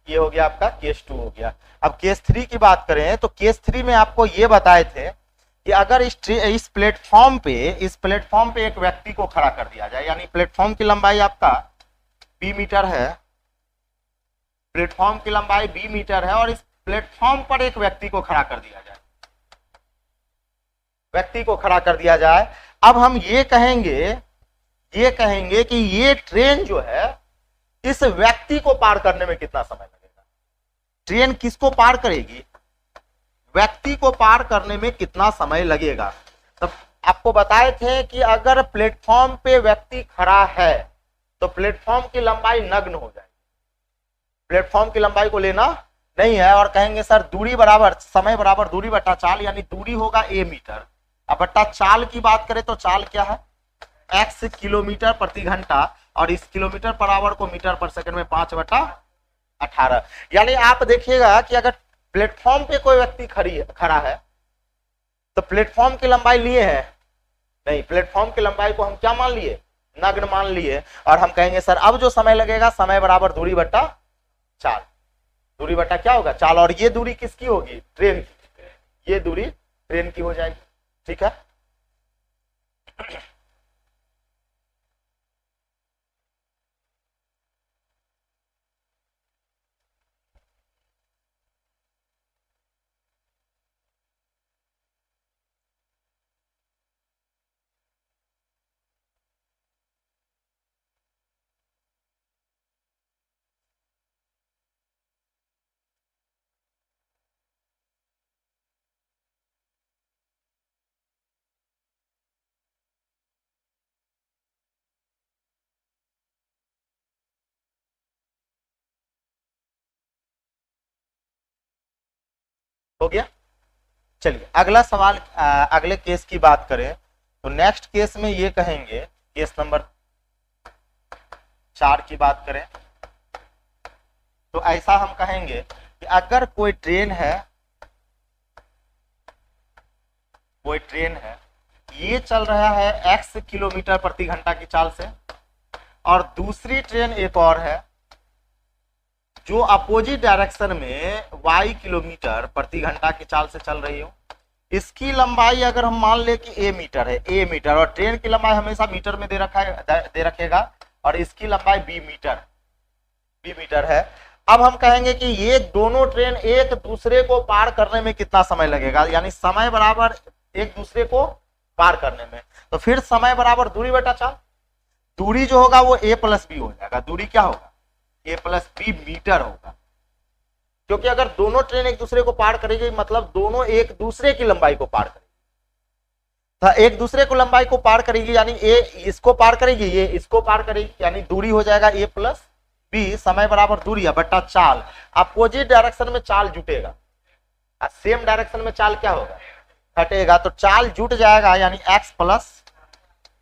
ये हो गया आपका केस 2 हो गया। अब केस 3 की बात करें तो केस 3 में आपको ये बताए थे कि अगर इस प्लेटफॉर्म पे एक व्यक्ति को खड़ा कर दिया जाए, यानी प्लेटफॉर्म की लंबाई आपका b मीटर है, प्लेटफॉर्म की लंबाई b मीटर है और इस प्लेटफॉर्म पर एक व्यक्ति को खड़ा कर दिया जाए, अब हम ये कहेंगे कि ये ट्रेन जो है इस व्यक्ति को पार करने में कितना समय लगेगा। ट्रेन किसको पार करेगी? व्यक्ति को पार करने में कितना समय लगेगा। तब आपको बताए थे कि अगर प्लेटफॉर्म पे व्यक्ति खड़ा है तो प्लेटफॉर्म की लंबाई नग्न हो जाएगी, प्लेटफॉर्म की लंबाई को लेना नहीं है और कहेंगे सर दूरी बराबर समय बराबर दूरी बटा चाल, यानी दूरी होगा a मीटर। अब बट्टा चाल की बात करें तो चाल क्या है? x किलोमीटर प्रति घंटा और इस किलोमीटर पर आवर को मीटर पर सेकंड में 5/18। यानी आप देखिएगा कि अगर प्लेटफॉर्म पे कोई व्यक्ति खड़ा है तो प्लेटफॉर्म की लंबाई लिए है नहीं, प्लेटफॉर्म की लंबाई को हम क्या मान लिए? नग्न मान लिए और हम कहेंगे सर अब जो समय लगेगा समय बराबर दूरी बटा चाल, दूरी बटा क्या होगा? चाल। और ये दूरी किसकी होगी? ट्रेन की, ये दूरी ट्रेन की हो जाएगी। ठीक है, हो गया। चलिए अगला सवाल, अगले केस की बात करें तो नेक्स्ट केस में ये कहेंगे, केस नंबर 4 की बात करें तो ऐसा हम कहेंगे कि अगर कोई ट्रेन है ये चल रहा है x किलोमीटर प्रति घंटा की चाल से और दूसरी ट्रेन एक और है जो अपोजिट डायरेक्शन में y किलोमीटर प्रति घंटा की चाल से चल रही हो। इसकी लंबाई अगर हम मान ले कि a मीटर है, a मीटर, और ट्रेन की लंबाई हमेशा मीटर में दे रखेगा और इसकी लंबाई b मीटर है। अब हम कहेंगे कि ये दोनों ट्रेन एक दूसरे को पार करने में कितना समय लगेगा, यानी समय बराबर एक दूसरे को पार करने में। तो फिर समय बराबर दूरी बटा चाल, दूरी जो होगा वो a प्लस बी हो जाएगा। दूरी क्या होगा? a प्लस बी मीटर होगा, क्योंकि अगर दोनों ट्रेन एक दूसरे को पार करेगी मतलब दोनों एक दूसरे की लंबाई को पार करेगी। तो एक दूसरे को लंबाई को पार करेगी यानी a इसको पार करेगी, ये इसको पार करेगी, यानी दूरी हो जाएगा a प्लस बी, समय बराबर दूरी है बट्टा चाल। अपोजिट डायरेक्शन में चाल जुटेगा, सेम डायरेक्शन में चाल क्या होगा? हटेगा। तो चाल जुट जाएगा यानी x प्लस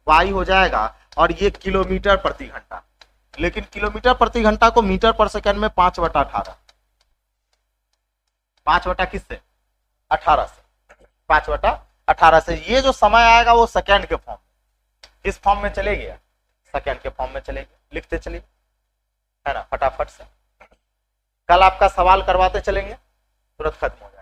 वाई हो जाएगा और ये किलोमीटर प्रति घंटा, लेकिन किलोमीटर प्रति घंटा को मीटर पर सेकंड में 5/18, 5 किससे? 18 से, 5/18 से। ये जो समय आएगा वो सेकंड के फॉर्म में, किस फॉर्म में चले गया? सेकंड के फॉर्म में चले गए। लिखते चलिए, है ना, फटाफट से। कल आपका सवाल करवाते चलेंगे, तुरंत खत्म हो जाएगा।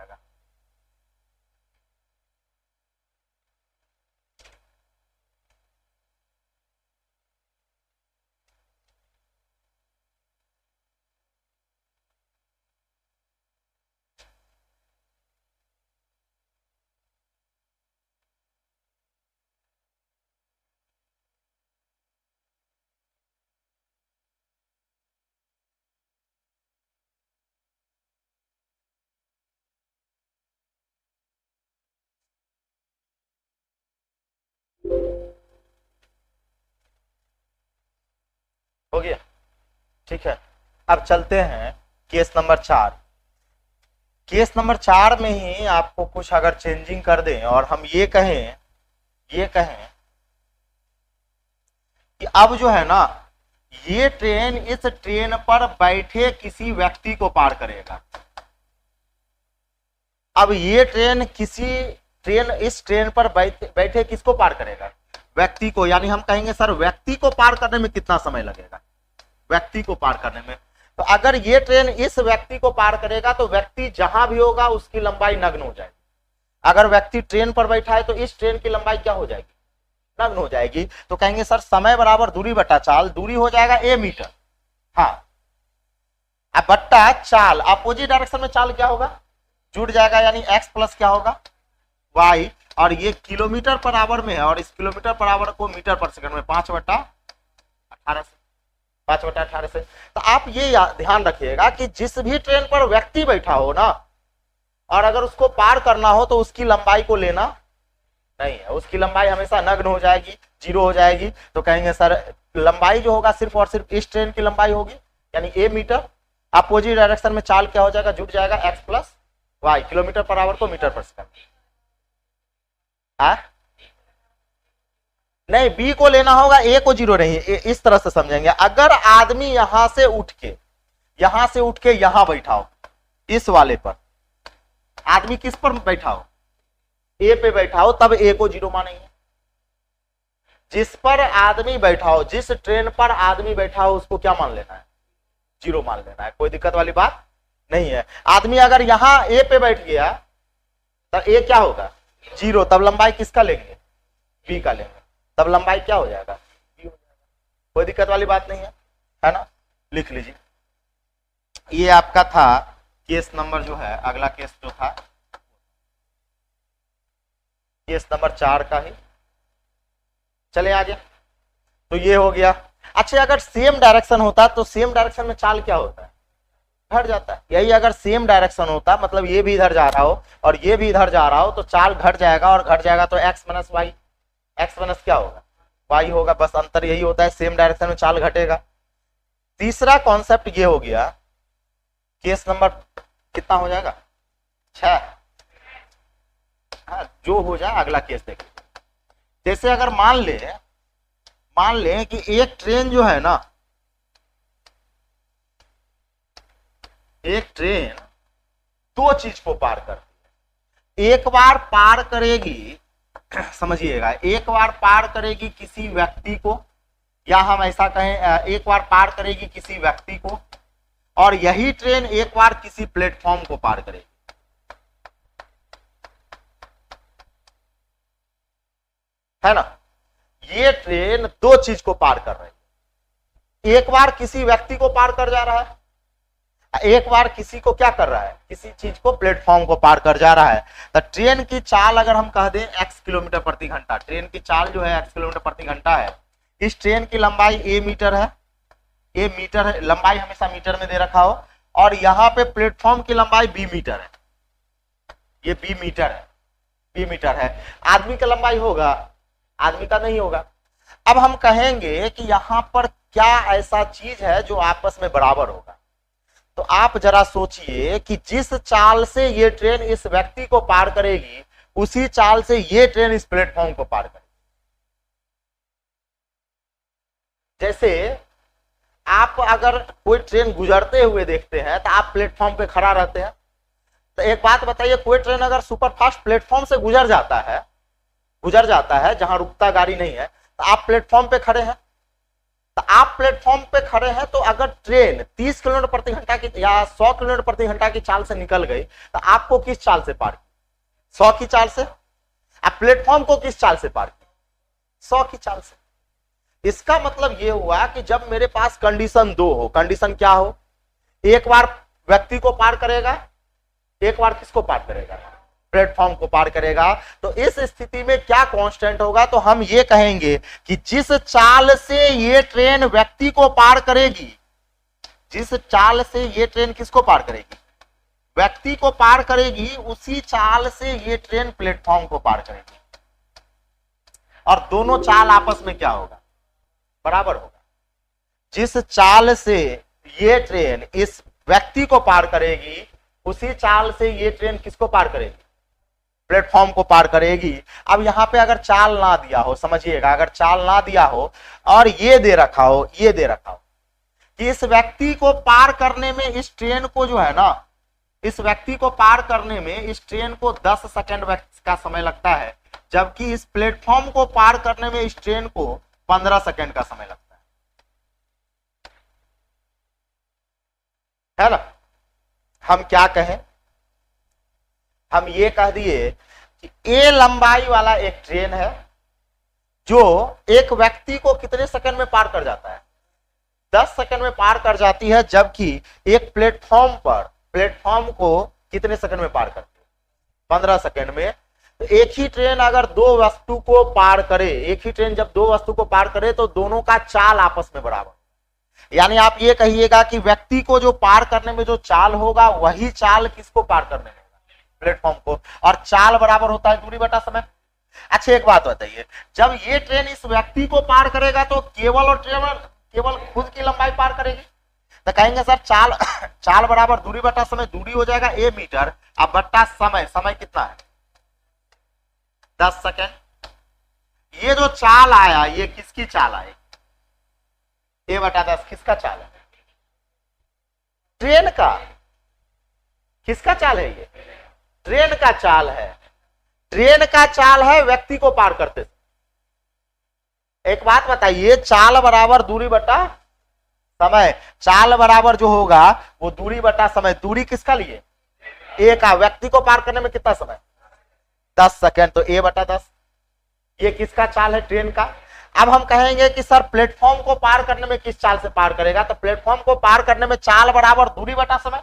हो गया, ठीक है। अब चलते हैं केस नंबर 4। केस नंबर 4 में ही आपको कुछ अगर चेंजिंग कर दें और हम ये कहें कि अब जो है ना ये ट्रेन इस ट्रेन पर बैठे किसी व्यक्ति को पार करेगा। अब ये ट्रेन इस ट्रेन पर बैठे किसको पार करेगा? व्यक्ति को। यानी हम कहेंगे सर व्यक्ति को पार करने में कितना समय लगेगा? व्यक्ति को पार करने में तो अगर ये ट्रेन इस व्यक्ति को पार करेगा तो व्यक्ति जहां भी होगा उसकी लंबाई नग्न हो जाएगी। अगर व्यक्ति ट्रेन पर बैठा है तो इस ट्रेन की लंबाई क्या हो जाएगी, नग्न हो जाएगी। तो कहेंगे सर समय बराबर दूरी बटा चाल, दूरी हो जाएगा a मीटर, हाँ, अब बट्टा चाल, अपोजिट डायरेक्शन में चाल क्या होगा, जुड़ जाएगा, यानी x प्लस क्या होगा y, और ये किलोमीटर पर आवर में है और इस किलोमीटर पर आवर को मीटर पर सेकंड में 5/18 से 5/18 से। तो आप ये ध्यान रखिएगा कि जिस भी ट्रेन पर व्यक्ति बैठा हो ना, और अगर उसको पार करना हो तो उसकी लंबाई को लेना नहीं है, उसकी लंबाई हमेशा नग्न हो जाएगी, जीरो हो जाएगी। तो कहेंगे सर लंबाई जो होगा सिर्फ और सिर्फ इस ट्रेन की लंबाई होगी, यानी a मीटर, अपोजिट डायरेक्शन में चाल क्या हो जाएगा, जुड़ जाएगा x plus y, kilometre per hour को मीटर पर सेकंड। नहीं, b को लेना होगा, a को जीरो नहीं, इस तरह से समझेंगे। अगर आदमी यहां से उठ के यहां बैठा हो, इस वाले पर आदमी किस पर बैठा हो, a पे बैठा हो, तब a को जीरो मानेंगे। जिस पर आदमी बैठा हो, जिस ट्रेन पर आदमी बैठा हो उसको क्या मान लेना है, जीरो मान लेना है, कोई दिक्कत वाली बात नहीं है। आदमी अगर यहां a पे बैठ गया तो a क्या होगा, जीरो, तब लंबाई किसका लेंगे, b का लेंगे, तब लंबाई क्या हो जाएगा, b हो जाएगा, कोई दिक्कत वाली बात नहीं है ना। लिख लीजिए, ये आपका था केस नंबर जो है, अगला केस जो था केस नंबर 4 का ही। चले आगे, तो ये हो गया। अच्छा, अगर सेम डायरेक्शन होता तो सेम डायरेक्शन में चाल क्या होता है, घट जाता है। यही अगर सेम डायरेक्शन होता, मतलब ये भी इधर जा रहा हो और ये भी इधर जा रहा हो, तो चाल घट जाएगा, और घट जाएगा तो x minus y, x minus क्या होगा, y होगा। बस अंतर यही होता है, सेम डायरेक्शन में चाल घटेगा। तीसरा कॉन्सेप्ट ये हो गया, केस नंबर कितना हो जाएगा, 6। हाँ, जो हो जाए अगला केस देखिए। जैसे अगर मान ले कि एक ट्रेन जो है ना, एक ट्रेन दो चीज को पार करती है। एक बार पार करेगी, समझिएगा, एक बार पार करेगी किसी व्यक्ति को, या हम ऐसा कहें एक बार पार करेगी किसी व्यक्ति को, और यही ट्रेन एक बार किसी प्लेटफॉर्म को पार करेगी, है ना। ये ट्रेन दो चीज को पार कर रही है, एक बार किसी व्यक्ति को पार कर जा रहा है, एक बार किसी को क्या कर रहा है, किसी चीज को, प्लेटफॉर्म को पार कर जा रहा है। तो ट्रेन की चाल अगर हम कह दें x किलोमीटर प्रति घंटा, ट्रेन की चाल जो है x किलोमीटर प्रति घंटा है। इस ट्रेन की लंबाई a मीटर है, a मीटर है, लंबाई हमेशा मीटर में दे रखा हो, और यहाँ पे प्लेटफॉर्म की लंबाई b मीटर है, ये b मीटर है, b मीटर है। आदमी का लंबाई होगा, आदमी का नहीं होगा। अब हम कहेंगे कि यहां पर क्या ऐसा चीज है जो आपस में बराबर होगा। तो आप जरा सोचिए कि जिस चाल से ये ट्रेन इस व्यक्ति को पार करेगी, उसी चाल से ये ट्रेन इस प्लेटफॉर्म को पार करेगी। जैसे आप अगर कोई ट्रेन गुजरते हुए देखते हैं तो आप प्लेटफॉर्म पे खड़ा रहते हैं। तो एक बात बताइए, कोई ट्रेन अगर सुपरफास्ट प्लेटफॉर्म से गुजर जाता है जहां रुकता गाड़ी नहीं है, तो आप प्लेटफॉर्म पे खड़े हैं। तो आप प्लेटफॉर्म पे खड़े हैं, तो अगर ट्रेन 30 किलोमीटर प्रति घंटा की या 100 किलोमीटर प्रति घंटा की चाल से निकल गई, तो आपको किस चाल से पार की, 100 की चाल से। आप प्लेटफॉर्म को किस चाल से पार की, 100 की चाल से। इसका मतलब यह हुआ कि जब मेरे पास कंडीशन 2 हो, कंडीशन क्या हो, एक बार व्यक्ति को पार करेगा, एक बार किसको पार करेगा, प्लेटफॉर्म को पार करेगा। तो इस स्थिति में क्या कांस्टेंट होगा, तो हम ये कहेंगे कि जिस चाल से ये ट्रेन व्यक्ति को पार करेगी, जिस चाल से ये ट्रेन किसको पार करेगी, व्यक्ति को पार करेगी, उसी चाल से ये ट्रेन प्लेटफॉर्म को पार करेगी। और दोनों चाल आपस में क्या होगा, बराबर होगा। जिस चाल से ये ट्रेन इस व्यक्ति को पार करेगी, उसी चाल से ये ट्रेन किसको पार करेगी, प्लेटफॉर्म को पार करेगी। अब यहां पे अगर चाल ना दिया हो, समझिएगा, अगर चाल ना दिया हो और ये दे रखा हो कि इस व्यक्ति को पार करने में इस ट्रेन को जो है ना, इस व्यक्ति को पार करने में इस ट्रेन को 10 सेकंड का समय लगता है, जबकि इस प्लेटफॉर्म को पार करने में इस ट्रेन को 15 सेकंड का समय लगता है। है ना। हम क्या कहें, हम ये कह दिए कि ए लंबाई वाला एक ट्रेन है जो एक व्यक्ति को कितने सेकंड में पार कर जाता है, 10 सेकंड में पार कर जाती है, जबकि एक प्लेटफॉर्म को कितने सेकंड में पार करती है, 15 सेकंड में। तो एक ही ट्रेन अगर दो वस्तु को पार करे, एक ही ट्रेन जब दो वस्तु को पार करे तो दोनों का चाल आपस में बराबर, यानी आप ये कहिएगा कि व्यक्ति को जो पार करने में जो चाल होगा वही चाल किसको पार करने में होगा, प्लेटफॉर्म को, और चाल बराबर होता है दूरी बटा समय। अच्छा एक बात बताइए, जब ये ट्रेन इस व्यक्ति को पार करेगा तो केवल खुद की लंबाई पार करेगी, तो कहेंगे सर चाल चाल बराबर दूरी बटा समय, दूरी हो जाएगा ए मीटर, अब बट्टा समय, समय कितना है 10 सेकेंड। ये जो चाल आया ये किसकी चाल आई, ए बटा 10 किसका चाल है, ट्रेन का। किसका चाल है, ये ट्रेन का चाल है, ट्रेन का चाल है व्यक्ति को पार करते। एक बात बताइए, चाल बराबर दूरी बटा समय, चाल बराबर जो होगा वो दूरी बटा समय, दूरी किसका लिए, ए का, व्यक्ति को पार करने में कितना समय 10 सेकेंड, तो ए बटा 10। ये किसका चाल है, ट्रेन का। अब हम कहेंगे कि सर प्लेटफॉर्म को पार करने में किस चाल से पार करेगा, तो प्लेटफॉर्म को पार करने में चाल बराबर दूरी बटा समय।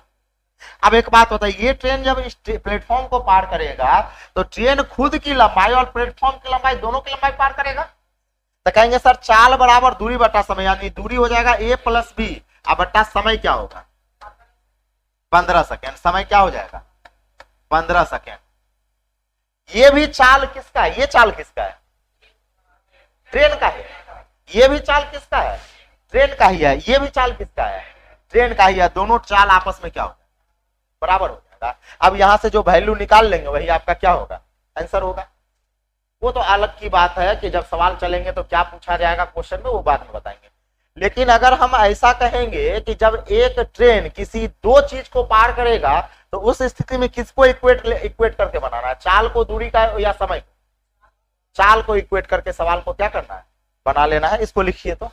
अब एक बात बताइए, ये ट्रेन जब इस प्लेटफॉर्म को पार करेगा तो ट्रेन खुद की लंबाई और प्लेटफॉर्म की लंबाई दोनों की लंबाई पार करेगा, तो कहेंगे सर चाल बराबर दूरी बटा समय, यानी दूरी हो जाएगा ए प्लस बी, अब बट्टा समय क्या होगा 15 सेकेंड, समय क्या हो जाएगा 15 सेकेंड। ये भी चाल किसका है, ये चाल किसका है, ट्रेन का है। ये भी चाल किसका है, ट्रेन का ही है। ये भी चाल किसका है, ट्रेन का ही है। दोनों चाल आपस में क्या होगा, बराबर हो जाएगा। अब यहां से जो वैल्यू निकाल लेंगे वही आपका क्या होगा, आंसर होगा। वो तो अलग की बात है कि जब सवाल चलेंगे तो क्या पूछा जाएगा क्वेश्चन में, वो बाद में बताएंगे। लेकिन अगर हम ऐसा कहेंगे कि जब एक ट्रेन किसी दो चीज को पार करेगा तो उस स्थिति में किसको इक्वेट करके बनाना है, चाल को, दूरी का, या समय को। चाल को इक्वेट करके सवाल को क्या करना है, बना लेना है। इसको लिखिए तो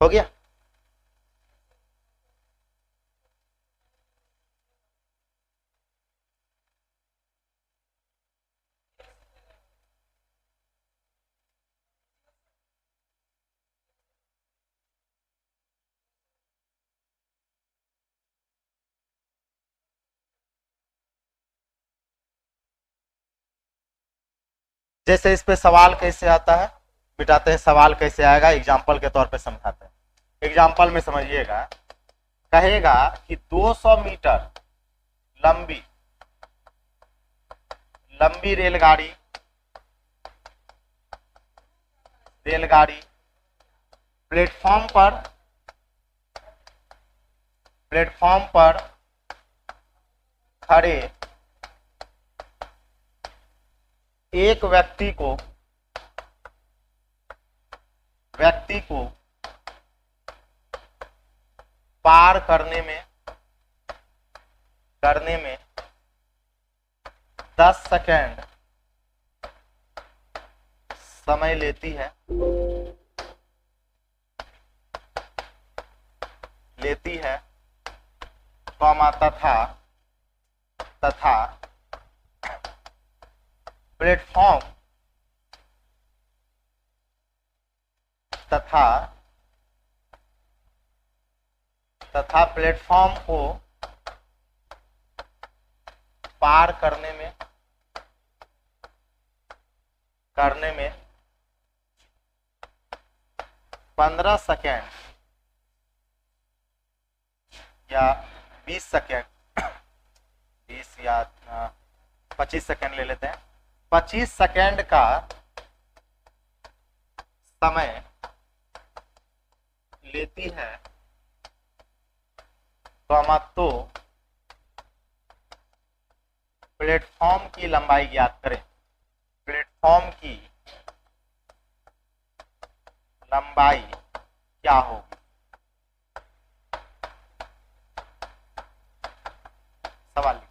हो गया। जैसे इस पे सवाल कैसे आता है, बिठाते हैं सवाल कैसे आएगा, एग्जाम्पल के तौर पे समझाते हैं। एग्जाम्पल में समझिएगा, कहेगा कि 200 मीटर लंबी लंबी रेलगाड़ी प्लेटफॉर्म पर खड़े एक व्यक्ति को पार करने में 10 सेकेंड समय लेती है कॉमा तथा प्लेटफॉर्म प्लेटफॉर्म को पार करने में 15 सेकेंड या 20 सेकेंड 20 या 25 सेकेंड ले लेते हैं, 25 सेकेंड का समय लेती है तो प्लेटफॉर्म की लंबाई ज्ञात करें। प्लेटफॉर्म की लंबाई क्या होगी? सवाल लिखो।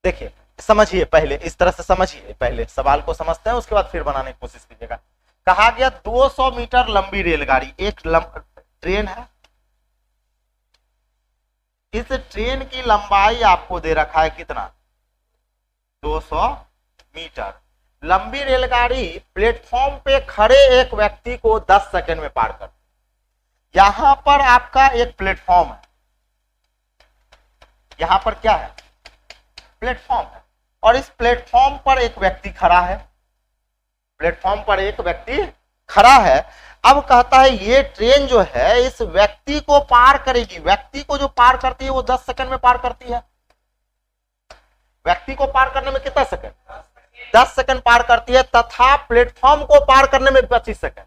देखिए समझिए, पहले इस तरह से समझिए, पहले सवाल को समझते हैं उसके बाद फिर बनाने की कोशिश कीजिएगा। कहा गया 200 मीटर लंबी रेलगाड़ी, एक ट्रेन है, इस ट्रेन की लंबाई आपको दे रखा है कितना? 200 मीटर। लंबी रेलगाड़ी प्लेटफॉर्म पे खड़े एक व्यक्ति को 10 सेकंड में पार कर। यहां पर आपका एक प्लेटफॉर्म है, यहां पर क्या है? प्लेटफॉर्म है, और इस प्लेटफॉर्म पर एक व्यक्ति खड़ा है, प्लेटफॉर्म पर एक व्यक्ति खड़ा है। अब कहता है ये ट्रेन जो है इस व्यक्ति को पार करेगी। व्यक्ति को जो पार करती है वो 10 सेकंड में पार करती है। व्यक्ति को पार करने में कितना सेकंड? 10 सेकंड पार करती है, तथा प्लेटफॉर्म को पार करने में 25 सेकंड,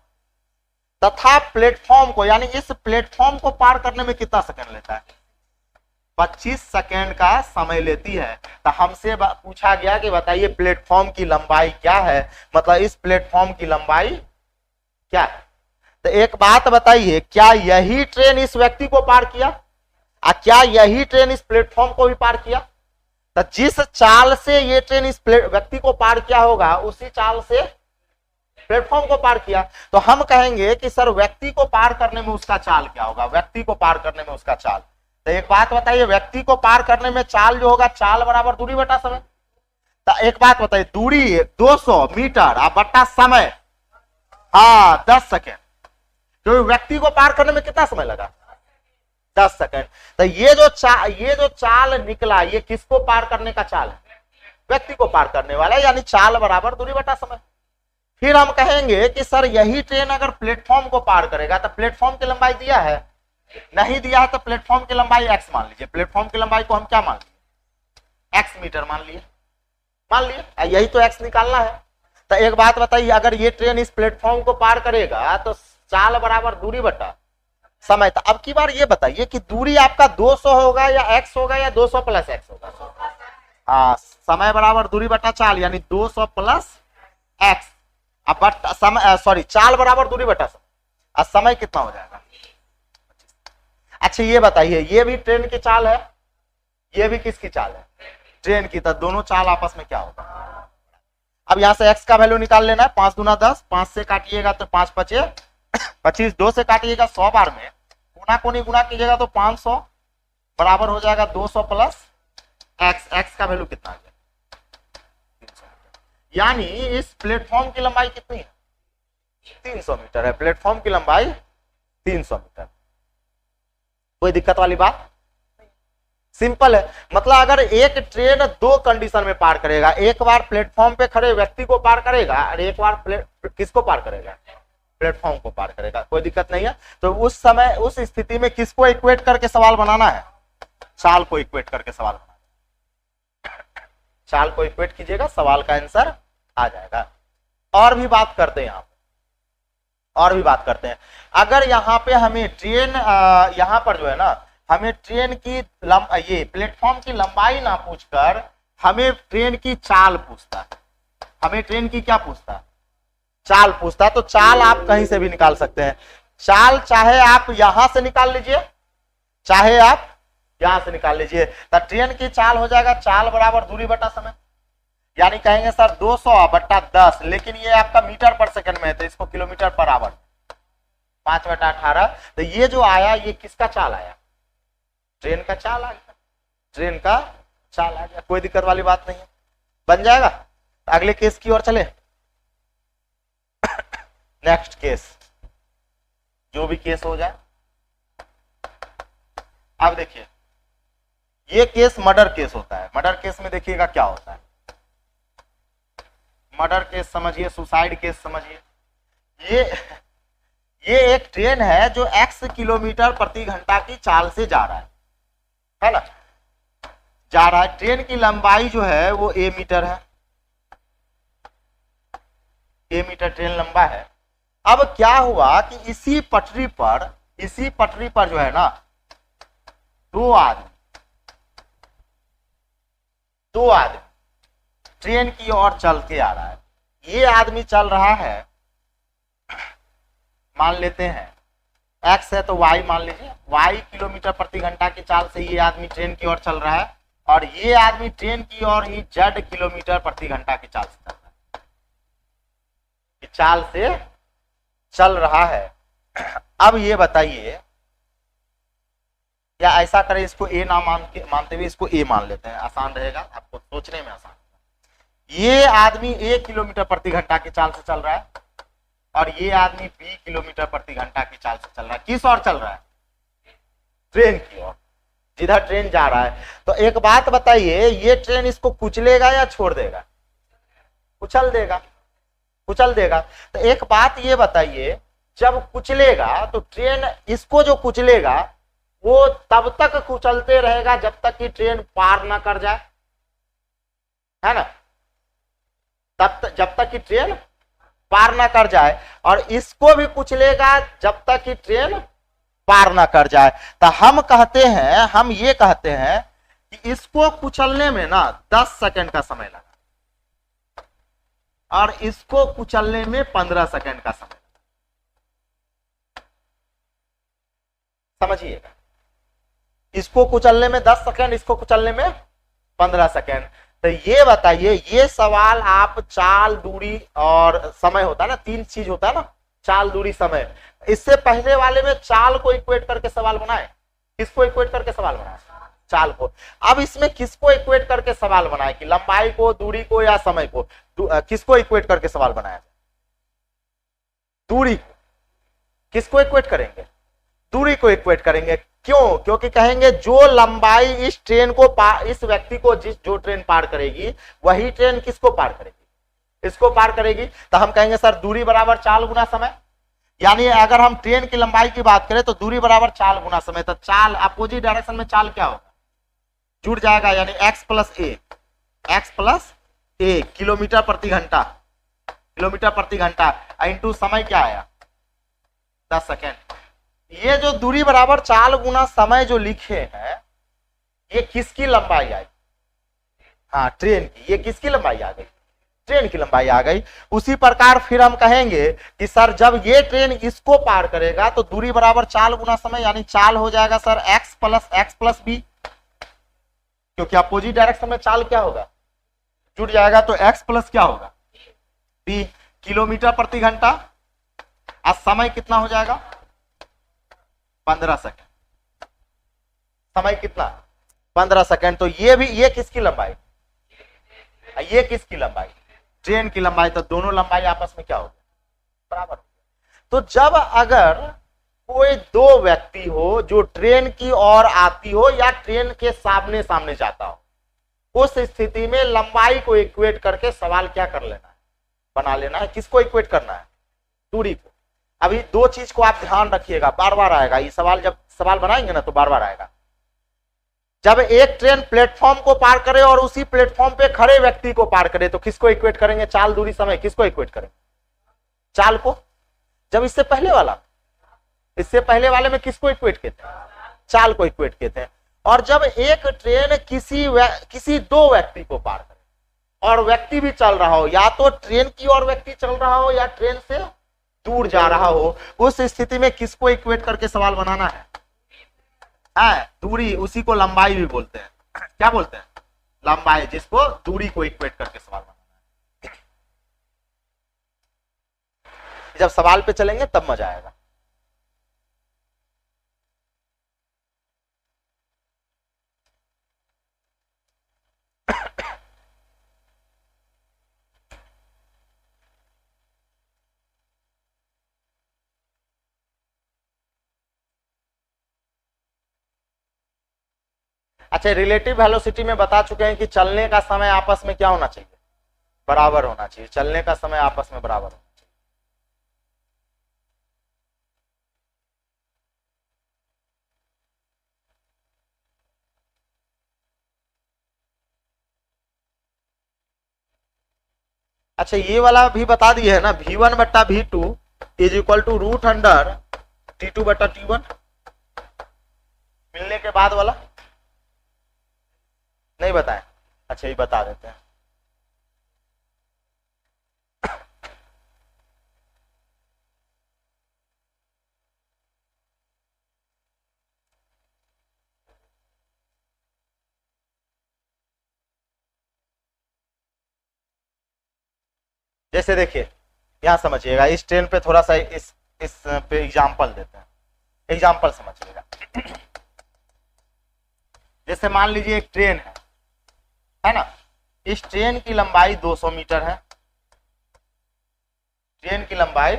तथा प्लेटफॉर्म को यानी इस प्लेटफॉर्म को पार करने में कितना सेकंड लेता है? 25 सेकंड का समय लेती है। तो हमसे पूछा गया कि बताइए प्लेटफॉर्म की लंबाई क्या है, मतलब इस प्लेटफॉर्म की लंबाई क्या है? तो एक बात बताइए, क्या यही ट्रेन इस व्यक्ति को पार किया? क्या यही ट्रेन इस प्लेटफॉर्म को भी पार किया? तो जिस चाल से ये ट्रेन इस व्यक्ति को पार किया होगा उसी चाल से प्लेटफॉर्म को पार किया। तो हम कहेंगे कि सर व्यक्ति को पार करने में उसका चाल क्या होगा? व्यक्ति को पार करने में उसका चाल। तो एक बात बताइए, व्यक्ति को पार करने में चाल जो होगा, चाल बराबर दूरी बटा समय। तो एक बात बताइए, दूरी 200 मीटर बटा समय, हाँ 10 सेकेंड। तो व्यक्ति को पार करने में कितना समय लगा? 10 सेकेंड। तो ये जो चाल निकला, ये किसको पार करने का चाल है? व्यक्ति को पार करने वाला, यानी चाल बराबर दूरी बटा समय। फिर हम कहेंगे कि सर यही ट्रेन अगर प्लेटफॉर्म को पार करेगा तो प्लेटफॉर्म की लंबाई दिया है? नहीं दिया है, तो प्लेटफॉर्म की लंबाई x मान लीजिए। प्लेटफॉर्म की लंबाई को हम क्या मान लिए? x मीटर मान लिए, यही तो x निकालना है। तो एक बात बताइए, अगर ये ट्रेन इस प्लेटफॉर्म को पार करेगा तो चाल बराबर दूरी बटा समय। तो अब की बार ये बताइए कि दूरी आपका 200 होगा या x होगा या 200 प्लस x होगा? हाँ, समय बराबर दूरी बटा चाल, यानी 200 प्लस x। अब समय सॉरी चाल बराबर दूरी बटा समय। अब समय कितना हो जाएगा? अच्छा ये बताइए, ये भी ट्रेन की चाल है, ये भी किसकी चाल है? ट्रेन की। तो दोनों चाल आपस में क्या होगा? अब यहां से x का वैल्यू निकाल लेना है। 5 दूना 10, 5 से काटिएगा तो 5 पचे 25, 2 से काटिएगा 100 बार में, कोना कोनी गुना कीजिएगा तो 500 बराबर हो जाएगा 200 प्लस x का वैल्यू कितना आ गया? 300। यानी इस प्लेटफॉर्म की लंबाई कितनी है? 300 मीटर है। प्लेटफॉर्म की लंबाई 300 मीटर। कोई दिक्कत वाली बात? सिंपल है। मतलब अगर एक ट्रेन दो कंडीशन में पार करेगा, एक बार प्लेटफॉर्म पे खड़े व्यक्ति को पार करेगा और एक बार किसको पार करेगा? प्लेटफॉर्म को पार करेगा। कोई दिक्कत नहीं है। तो उस समय उस स्थिति में किसको इक्वेट करके सवाल बनाना है? चाल को इक्वेट करके सवाल बनाना है। चाल को इक्वेट कीजिएगा, सवाल का आंसर आ जाएगा। और भी बात करते हैं, यहां और भी बात करते हैं। अगर यहाँ पे हमें ट्रेन यहाँ पर जो है ना, हमें ट्रेन की ये प्लेटफॉर्म की लंबाई ना पूछकर हमें ट्रेन की चाल पूछता है। हमें ट्रेन की क्या पूछता है? चाल पूछता है। तो चाल आप कहीं से भी निकाल सकते हैं। चाल चाहे आप यहां से निकाल लीजिए, चाहे आप यहां से निकाल लीजिए। तो ट्रेन की चाल हो जाएगा चाल बराबर दूरी बटा समय। यानी कहेंगे सर 200 बटा 10, लेकिन ये आपका मीटर पर सेकंड में है तो इसको किलोमीटर पर आवर 5 बटा 18। तो ये जो आया ये किसका चाल आया? ट्रेन का चाल आ गया। ट्रेन का चाल आ गया। कोई दिक्कत वाली बात नहीं है, बन जाएगा। अगले केस की ओर चले। नेक्स्ट केस, जो भी केस हो जाए। अब देखिए ये केस मर्डर केस होता है। मर्डर केस में देखिएगा क्या होता है, मर्डर केस समझिए, सुसाइड केस समझिए। ये ये एक ट्रेन है जो x किलोमीटर प्रति घंटा की चाल से जा रहा है ना, जा रहा है। ट्रेन की लंबाई जो है वो a मीटर है, a मीटर ट्रेन लंबा है। अब क्या हुआ कि इसी पटरी पर जो है ना दो आदमी ट्रेन की ओर चल के आ रहा है। ये आदमी चल रहा है, मान लेते हैं x है तो y मान लीजिए, y किलोमीटर प्रति घंटा की चाल से ये आदमी ट्रेन की ओर चल रहा है, और ये आदमी ट्रेन की ओर ही z किलोमीटर प्रति घंटा की चाल से चल रहा है, चाल से चल रहा है। अब ये बताइए, या ऐसा करें, इसको a ना मानते हुए इसको a मान लेते हैं, आसान रहेगा, आपको सोचने में आसान। ये आदमी a किलोमीटर प्रति घंटा की चाल से चल रहा है, और ये आदमी b किलोमीटर प्रति घंटा की चाल से चल रहा है। किस ओर चल रहा है? ट्रेन की ओर, जिधर ट्रेन जा रहा है। तो एक बात बताइए, ये ट्रेन इसको कुचलेगा या छोड़ देगा? कुचल देगा, कुचल देगा। तो एक बात ये बताइए, जब कुचलेगा तो ट्रेन इसको जो कुचलेगा वो तब तक कुचलते रहेगा जब तक कि ट्रेन पार ना कर जाए, है ना, जब तक कि ट्रेन पार ना कर जाए, और इसको भी कुचलेगा जब तक कि ट्रेन पार ना कर जाए। तो हम ये कहते हैं कि इसको कुचलने में ना 10 सेकंड का समय लगा, और इसको कुचलने में 15 सेकंड का समय लगा। समझिएगा, इसको कुचलने में 10 सेकंड, इसको कुचलने में 15 सेकंड। तो ये बताइए, ये सवाल आप चाल, दूरी और समय होता है ना, 3 चीज होता है ना, चाल, दूरी, समय। इससे पहले वाले में चाल को इक्वेट करके सवाल बनाए, किसको इक्वेट करके सवाल बनाए? चाल को। अब इसमें किसको इक्वेट करके सवाल बनाए, कि लंबाई को, दूरी को, या समय को? किसको इक्वेट करके सवाल बनाया? दूरी को। किसको इक्वेट करेंगे? दूरी को इक्वेट करेंगे। क्यों? क्योंकि कहेंगे जो लंबाई इस ट्रेन को इस व्यक्ति को जो ट्रेन पार करेगी, वही ट्रेन किसको पार करेगी? इसको पार करेगी। तो हम कहेंगे सर दूरी बराबर चाल गुना समय, यानी अगर हम ट्रेन की लंबाई की बात करें तो दूरी बराबर चाल गुना समय। तो चाल अपोजिट डायरेक्शन में चाल क्या होगा? जुड़ जाएगा, यानी x प्लस ए किलोमीटर प्रति घंटा, किलोमीटर प्रति घंटा इंटू समय क्या आया? 10 सेकेंड। ये जो दूरी बराबर चाल गुना समय जो लिखे हैं, ये किसकी लंबाई आई? हाँ, ट्रेन की। ये किसकी लंबाई आ गई? ट्रेन की लंबाई आ गई। उसी प्रकार फिर हम कहेंगे कि सर जब ये ट्रेन इसको पार करेगा तो दूरी बराबर चाल गुना समय, यानी चाल हो जाएगा सर x प्लस बी, क्योंकि अपोजिट डायरेक्शन में चाल क्या होगा? जुड़ जाएगा। तो x प्लस क्या होगा? b किलोमीटर प्रति घंटा, और समय कितना हो जाएगा? 15 सेकंड। समय कितना? 15 सेकंड। तो ये किसकी लंबाई? ये किसकी लंबाई? ट्रेन की लंबाई। तो दोनों लंबाई आपस में क्या हो गया? बराबर। तो जब अगर कोई दो व्यक्ति हो जो ट्रेन की ओर आती हो या ट्रेन के सामने सामने जाता हो, उस स्थिति में लंबाई को इक्वेट करके सवाल क्या कर लेना है? बना लेना है। किसको इक्वेट करना है? दूरी को। अभी दो चीज को आप ध्यान रखिएगा, बार बार आएगा ये सवाल, जब सवाल बनाएंगे ना तो बार बार आएगा। जब एक ट्रेन प्लेटफॉर्म को पार करे और उसी प्लेटफॉर्म पे खड़े व्यक्ति को पार करे, तो किसको इक्वेट करेंगे? चाल, दूरी, समय। किसको इक्वेट करेंगे? चाल को। जब इससे पहले वाले में किसको इक्वेट कहते हैं? चाल को इक्वेट कहते हैं। और जब एक ट्रेन किसी दो व्यक्ति को पार करे और व्यक्ति भी चल रहा हो, या तो ट्रेन की ओर व्यक्ति चल रहा हो या ट्रेन से दूर जा रहा हो, उस स्थिति में किसको इक्वेट करके सवाल बनाना है? दूरी। उसी को लंबाई भी बोलते हैं। क्या बोलते हैं? लंबाई, जिसको दूरी को इक्वेट करके सवाल बनाना है। जब सवाल पे चलेंगे तब मजा आएगा। अच्छा, रिलेटिव वेलोसिटी में बता चुके हैं कि चलने का समय आपस में क्या होना चाहिए, बराबर होना चाहिए। चलने का समय आपस में बराबर होना चाहिए। अच्छा, ये वाला भी बता दिए है ना, V1/V2 is equal to root under T2/T1, मिलने के बाद वाला नहीं बताएं। अच्छा, ये बता देते हैं। जैसे देखिए, यहां समझिएगा, इस ट्रेन पे थोड़ा सा इस पे एग्जांपल देते हैं, एग्जांपल समझिएगा। जैसे मान लीजिए एक ट्रेन है ना, इस ट्रेन की लंबाई 200 मीटर है। ट्रेन की लंबाई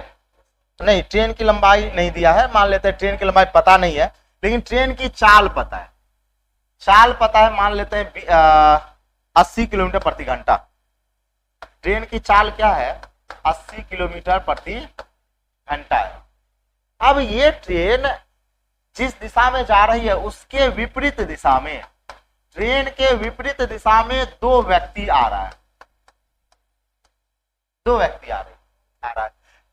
नहीं, ट्रेन की लंबाई नहीं दिया है, मान लेते हैं ट्रेन की लंबाई पता नहीं है, लेकिन ट्रेन की चाल पता है। चाल पता है, मान लेते हैं 80 किलोमीटर प्रति घंटा। ट्रेन की चाल क्या है, 80 किलोमीटर प्रति घंटा है। अब ये ट्रेन जिस दिशा में जा रही है उसके विपरीत दिशा में, ट्रेन के विपरीत दिशा में दो व्यक्ति आ रहा है, दो व्यक्ति आ रहा है।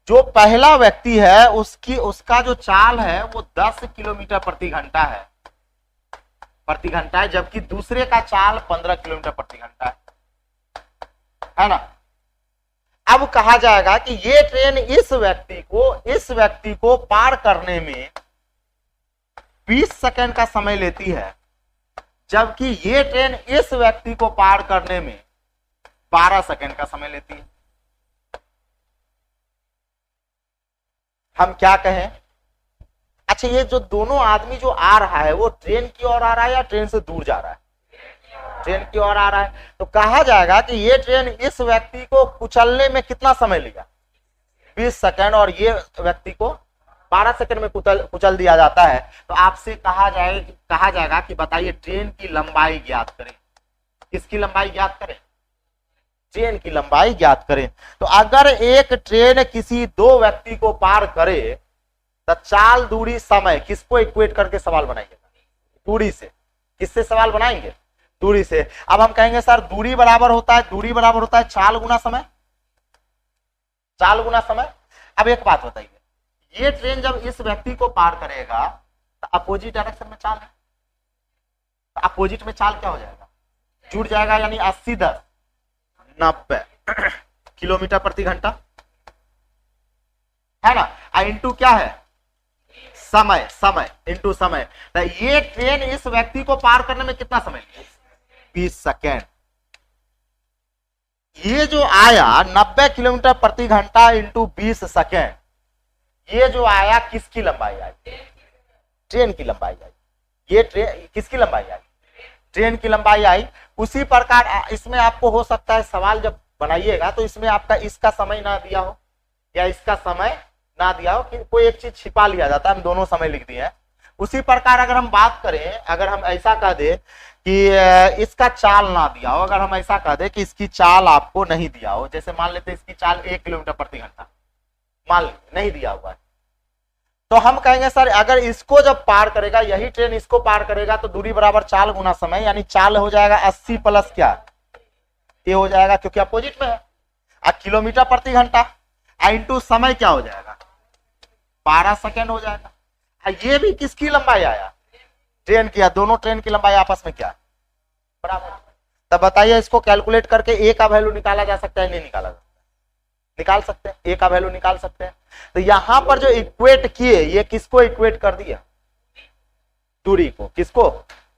जो पहला व्यक्ति है उसका जो चाल है वो 10 किलोमीटर प्रति घंटा है, जबकि दूसरे का चाल 15 किलोमीटर प्रति घंटा है ना। अब कहा जाएगा कि ये ट्रेन इस व्यक्ति को पार करने में 20 सेकंड का समय लेती है, जबकि ये ट्रेन इस व्यक्ति को पार करने में 12 सेकंड का समय लेती है। हम क्या कहें? अच्छा, ये जो दोनों आदमी जो आ रहा है वो ट्रेन की ओर आ रहा है या ट्रेन से दूर जा रहा है? ट्रेन की ओर आ रहा है। तो कहा जाएगा कि ये ट्रेन इस व्यक्ति को कुचलने में कितना समय लिया, 20 सेकंड, और ये व्यक्ति को 12 सेकंड में कुचल दिया जाता है। तो आपसे कहा जाएगा कि बताइए ट्रेन की लंबाई ज्ञात करें। किसकी लंबाई ज्ञात करें? ट्रेन की लंबाई ज्ञात करें। तो अगर एक ट्रेन किसी दो व्यक्ति को पार करे तो चाल, दूरी, समय किसको इक्वेट करके सवाल बनाएंगे? दूरी से। किससे सवाल बनाएंगे? दूरी से। अब हम कहेंगे सर दूरी बराबर होता है चाल गुना समय, चाल गुना समय। अब एक बात बताइए, ये ट्रेन जब इस व्यक्ति को पार करेगा तो अपोजिट डायरेक्शन में चाल है, तो अपोजिट में चाल क्या हो जाएगा? जुड़ जाएगा, यानी 80 10 90 किलोमीटर प्रति घंटा है ना। इंटू क्या है? समय इंटू समय। तो ये ट्रेन इस व्यक्ति को पार करने में कितना समय लिया? 20 सेकेंड। ये जो आया 90 किलोमीटर प्रति घंटा इंटू 20 सेकेंड, ये जो आया किसकी लंबाई आई? ट्रेन की लंबाई आई। ये ट्रेन किसकी लंबाई आई? ट्रेन की लंबाई आई। उसी प्रकार इसमें आपको हो सकता है सवाल जब बनाइएगा तो इसमें आपका इसका समय ना दिया हो या इसका समय ना दिया हो, कि कोई एक चीज छिपा लिया जाता है, हम दोनों समय लिख दिए हैं। उसी प्रकार अगर हम बात करें, अगर हम ऐसा कह दे कि इसका चाल ना दिया हो, अगर हम ऐसा कह दे कि इसकी चाल आपको नहीं दिया हो, जैसे मान लेते इसकी चाल 1 किलोमीटर प्रति घंटा मान लीजिए नहीं दिया हुआ है, तो हम कहेंगे सर अगर इसको जब पार करेगा, यही ट्रेन इसको पार करेगा, तो दूरी बराबर चाल गुना समय, यानी चाल हो जाएगा 80 प्लस क्या, ये हो जाएगा क्योंकि अपोजिट में है, किलोमीटर प्रति घंटा, इंटू समय क्या हो जाएगा? 12 सेकेंड हो जाएगा। ये भी किसकी लंबाई आया? ट्रेन की। दोनों ट्रेन की लंबाई आपस में क्या बराबर। तब बताइए इसको कैलकुलेट करके ए का वैल्यू निकाला जा सकता है? नहीं निकाला जा सकता? निकाल सकते हैं, ए का वैल्यू निकाल सकते हैं। तो यहां पर जो इक्वेट किए, ये किसको इक्वेट कर दिया? दूरी को। किसको?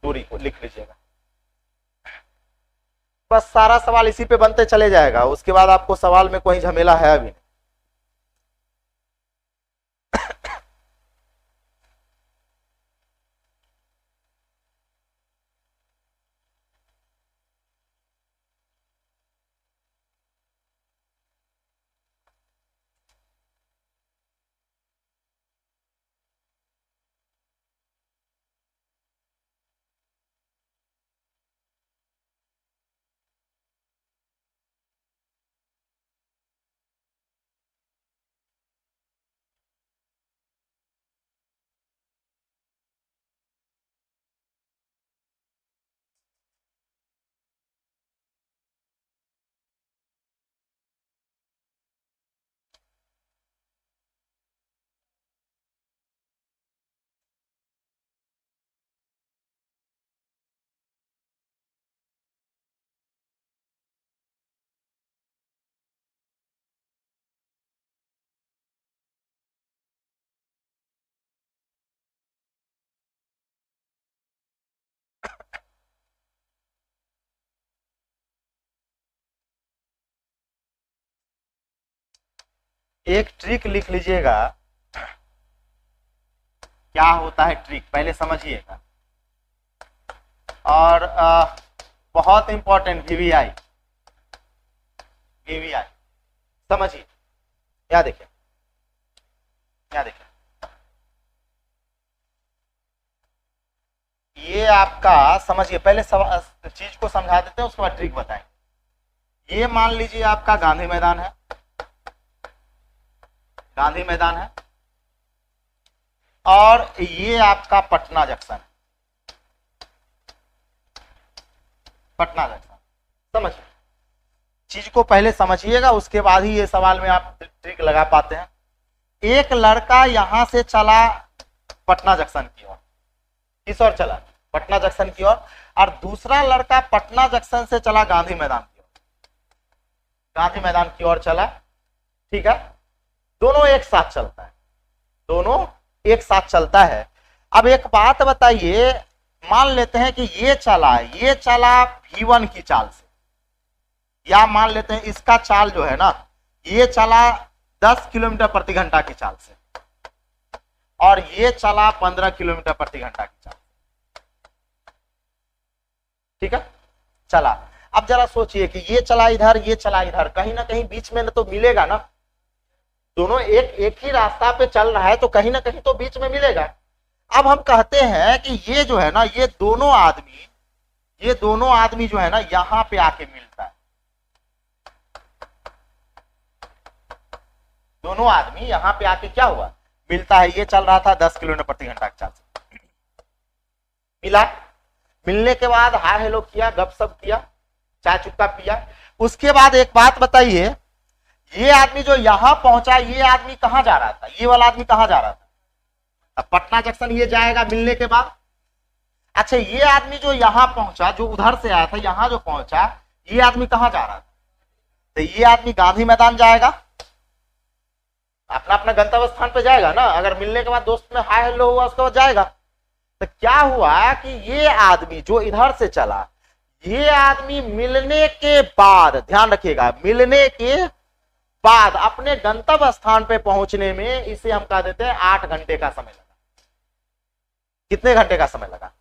दूरी को। लिख लीजिएगा। बस सारा सवाल इसी पे बनते चले जाएगा, उसके बाद आपको सवाल में कोई झमेला है अभी। एक ट्रिक लिख लीजिएगा, क्या होता है ट्रिक पहले समझिएगा। और बहुत इंपॉर्टेंट वीवीआई, वीवीआई समझिए। क्या देखिए, क्या देखिए, ये आपका समझिए, पहले चीज को समझा देते हैं उसके बाद ट्रिक बताएंगे। ये मान लीजिए आपका गांधी मैदान है, गांधी मैदान है, और ये आपका पटना जंक्शन है, पटना जंक्शन। समझिए, चीज को पहले समझिएगा उसके बाद ही ये सवाल में आप ट्रिक लगा पाते हैं। एक लड़का यहां से चला पटना जंक्शन की ओर, किस ओर चला? पटना जंक्शन की ओर। और दूसरा लड़का पटना जंक्शन से चला गांधी मैदान की ओर, गांधी मैदान की ओर चला। ठीक है, दोनों एक साथ चलता है, दोनों एक साथ चलता है। अब एक बात बताइए, मान लेते हैं कि ये चला V1 की चाल से, या मान लेते हैं इसका चाल जो है ना, ये चला 10 किलोमीटर प्रति घंटा की चाल से, और ये चला 15 किलोमीटर प्रति घंटा की चाल। ठीक है, चला। अब जरा सोचिए कि ये चला इधर, ये चला इधर, कहीं ना कहीं बीच में तो मिलेगा ना, दोनों एक ही रास्ता पे चल रहा है तो कहीं ना कहीं तो बीच में मिलेगा। अब हम कहते हैं कि ये जो है ना, ये दोनों आदमी जो है ना यहां पे आके मिलता है, दोनों आदमी यहां पे आके क्या हुआ, मिलता है। ये चल रहा था 10 किलोमीटर प्रति घंटा की चाल से, मिला। मिलने के बाद हाय हेलो किया, गपशप किया, चाय चुक्का पिया। उसके बाद एक बात बताइए, ये आदमी जो यहां पहुंचा, ये आदमी कहां जा रहा था? ये वाला आदमी कहां जा रहा था? अब पटना जंक्शन ये जाएगा मिलने के बाद। अच्छा, ये आदमी जो यहां पहुंचा, जो उधर से आया था, यहां जो पहुंचा, ये आदमी कहां जा रहा था? तो ये आदमी गांधी मैदान जाएगा, अपना अपना गंतव्य स्थान पे जाएगा ना। अगर मिलने के बाद दोस्त में हाय हेलो हुआ उसके बाद जाएगा। तो क्या हुआ कि ये आदमी जो इधर से चला, ये आदमी मिलने के बाद, ध्यान रखिएगा, मिलने के बाद अपने गंतव्य स्थान पे पहुंचने में इसे हम कह देते हैं 8 घंटे का समय लगा। कितने घंटे का समय लगा?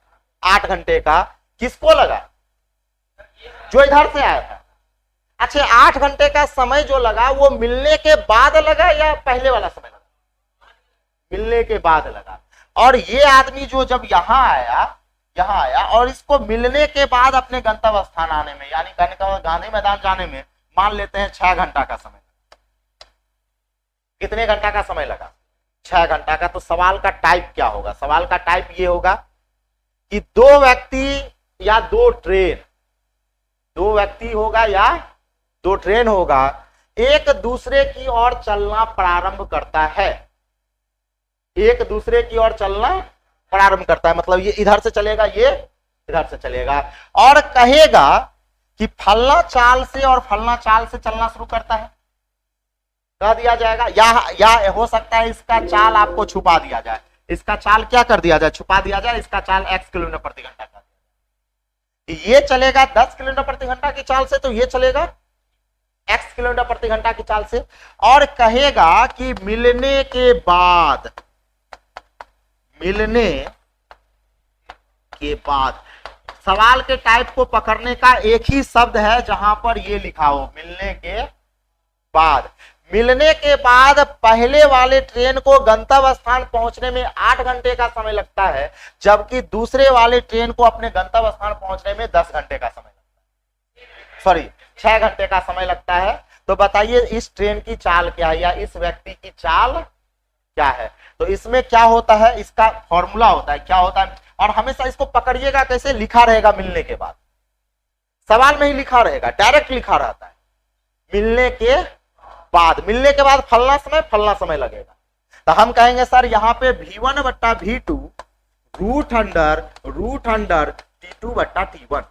8 घंटे का। किसको लगा? जो इधर से आया था। अच्छा, 8 घंटे का समय जो लगा वो मिलने के बाद लगा या पहले वाला समय लगा? मिलने के बाद लगा। और ये आदमी जो जब यहां आया और इसको मिलने के बाद अपने गंतव्य स्थान आने में, यानी कहने का गांधी मैदान जाने में, मान लेते हैं 6 घंटा का समय लगा। कितने घंटा का समय लगा? 6 घंटा का। तो सवाल का टाइप क्या होगा? सवाल का टाइप ये होगा कि 2 व्यक्ति या 2 ट्रेन, 2 व्यक्ति होगा या 2 ट्रेन होगा, एक दूसरे की ओर चलना प्रारंभ करता है। एक दूसरे की ओर चलना प्रारंभ करता है, मतलब ये इधर से चलेगा, ये इधर से चलेगा, और कहेगा कि फलना चाल से और फलना चाल से चलना शुरू करता है, कह दिया जाएगा। या हो सकता है इसका चाल आपको छुपा दिया जाए, इसका चाल क्या कर दिया जाए? छुपा दिया जाए। इसका चाल x किलोमीटर प्रति घंटा कर दिया जाए। ये चलेगा 10 किलोमीटर प्रति घंटा की चाल से, तो ये चलेगा x किलोमीटर प्रति घंटा की चाल से, और कहेगा कि मिलने के बाद, मिलने के बाद। सवाल के टाइप को पकड़ने का एक ही शब्द है जहां पर ये लिखा हो, मिलने के बाद। मिलने के बाद पहले वाले ट्रेन को गंतव्य स्थान पहुंचने में 8 घंटे का समय लगता है, जबकि दूसरे वाले ट्रेन को अपने गंतव्य स्थान पहुंचने में 10 घंटे का समय लगता है, सॉरी 6 घंटे का समय लगता है। तो बताइए इस ट्रेन की चाल क्या है, या इस व्यक्ति की चाल क्या है? तो इसमें क्या होता है, इसका फॉर्मूला होता है, क्या होता है, और हमेशा इसको पकड़िएगा कैसे, लिखा रहेगा मिलने के बाद, सवाल में ही लिखा रहेगा, डायरेक्ट लिखा रहता है मिलने के बाद। मिलने के बाद फलना समय लगेगा। तो हम कहेंगे सर यहाँ पे V1 बट्टा V2 रूट अंडर T2 बट्टा T1।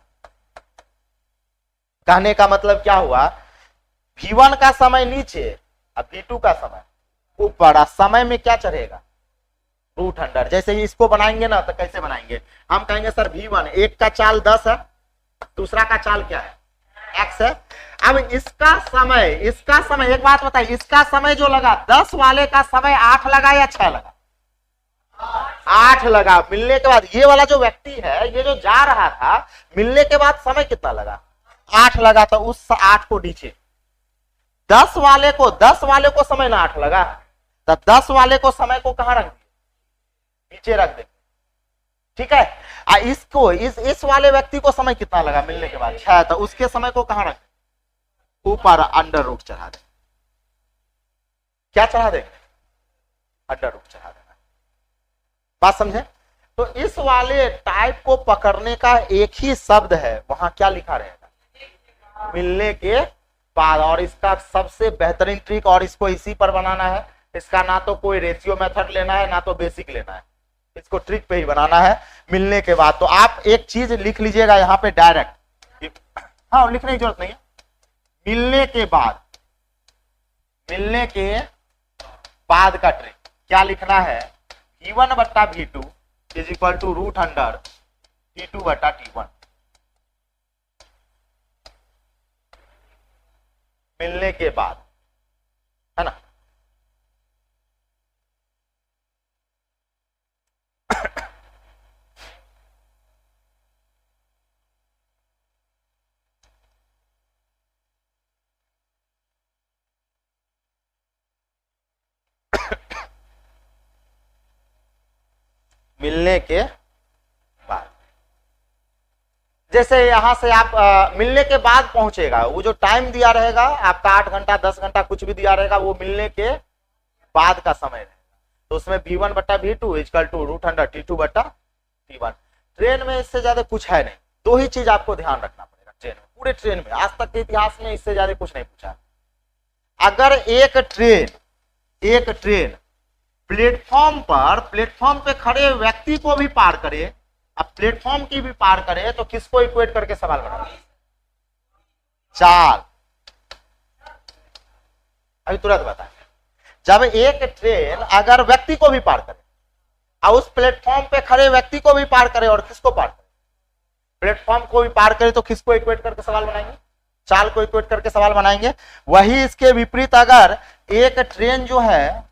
कहने का मतलब क्या हुआ, V1 का समय नीचे और V2 का समय ऊपर, समय में क्या चढ़ेगा, रूट अंडर। जैसे इसको बनाएंगे ना तो कैसे बनाएंगे, हम कहेंगे सर V1, एक का चाल 10 है, दूसरा का चाल क्या है एक्स है। अब इसका समय एक बात बताइए, इसका समय जो लगा 10 वाले का समय 8 लगा या 6 लगा? 8 लगा। मिलने के बाद ये वाला जो व्यक्ति है, ये जो जा रहा था, मिलने के बाद समय कितना लगा? 8 लगा। तो उस 8 को नीचे 10 वाले को समय ना 8 लगा, तो 10 वाले को समय को कहां रख दिए? नीचे रख दे। ठीक है। इसको इस वाले व्यक्ति को समय कितना लगा मिलने के बाद? 6। तो उसके समय को कहां रख? ऊपर अंडर रूट चढ़ा दे। क्या चढ़ा देंगे? अंडर रूट चढ़ा देना। बात समझे? तो इस वाले टाइप को पकड़ने का एक ही शब्द है, वहां क्या लिखा रहेगा? मिलने के बाद। और इसका सबसे बेहतरीन ट्रिक, और इसको इसी पर बनाना है, इसका ना तो कोई रेशियो मेथड लेना है ना तो बेसिक लेना है, इसको ट्रिक पे ही बनाना है, मिलने के बाद। तो आप एक चीज लिख लीजिएगा यहां पे डायरेक्ट, हाँ लिखने की जरूरत नहीं है। मिलने के बाद का ट्रिक क्या लिखना है? v1 बट्टा v2 is equal to root under t2 बट्टा t1। मिलने के बाद, है ना? मिलने के बाद, जैसे यहां से आप मिलने के बाद पहुंचेगा, वो जो टाइम दिया रहेगा आपका 8 घंटा 10 घंटा कुछ भी दिया रहेगा, वो मिलने के बाद का समय रहेगा। तो उसमें v1 बट्टा v2 equal to root under t2 बट्टा t1। ट्रेन में इससे ज्यादा कुछ है नहीं, दो ही चीज आपको ध्यान रखना पड़ेगा ट्रेन में, पूरे ट्रेन में आज तक के इतिहास में इससे ज्यादा कुछ नहीं पूछा। अगर एक ट्रेन प्लेटफॉर्म पे खड़े व्यक्ति को भी पार करे, अब प्लेटफॉर्म की भी पार करे, तो किसको इक्वेट करके सवाल बनाओगे? चाल। अभी तुरंत बताएं। जब एक ट्रेन अगर व्यक्ति को भी पार करे और उस प्लेटफॉर्म पे खड़े व्यक्ति को भी पार करे, और किसको पार करे? प्लेटफॉर्म को भी पार करे, तो किसको इक्वेट करके सवाल बनाएंगे? चाल को इक्वेट करके सवाल बनाएंगे। वही इसके विपरीत, अगर एक ट्रेन जो है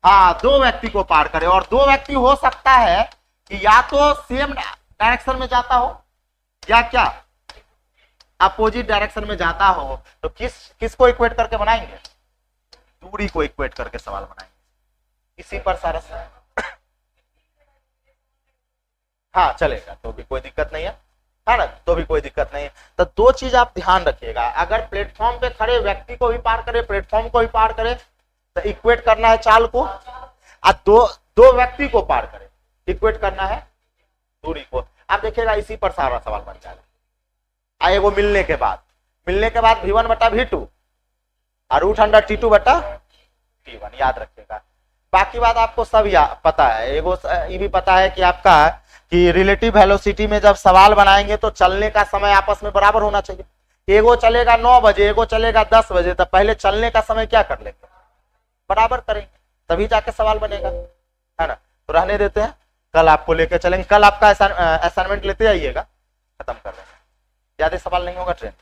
हाँ 2 व्यक्ति को पार करे, और 2 व्यक्ति हो सकता है कि या तो सेम डायरेक्शन में जाता हो या क्या अपोजिट डायरेक्शन में जाता हो, तो किसको इक्वेट करके बनाएंगे? दूरी को इक्वेट करके सवाल बनाएंगे। इसी पर सारा हाँ चलेगा, तो भी कोई दिक्कत नहीं है ना? तो भी कोई दिक्कत नहीं है। तो 2 चीज आप ध्यान रखिएगा, अगर प्लेटफॉर्म पे खड़े व्यक्ति को भी पार करे, प्लेटफॉर्म को भी पार करे, तो इक्वेट करना है चाल को, और दो व्यक्ति को पार करे, इक्वेट करना है दूरी को। आप देखिएगा इसी पर सारा सवाल बन जाएगा। आए वो मिलने के बाद v1 बटा v2 और रूट अंडर t2 बटा t1, याद रखिएगा। बाकी बात आपको सब पता है। ये भी पता है कि आपका कि रिलेटिव वेलोसिटी में जब सवाल बनाएंगे तो चलने का समय आपस में बराबर होना चाहिए। एगो चलेगा 9 बजे, एगो चलेगा 10 बजे, तो पहले चलने का समय क्या कर लेंगे? बराबर करेंगे, तभी जाके सवाल बनेगा, है ना? तो रहने देते हैं, कल आपको लेके चलेंगे। कल आपका असाइनमेंट लेते आइएगा, खत्म कर देंगे, ज्यादा सवाल नहीं होगा ट्रेन।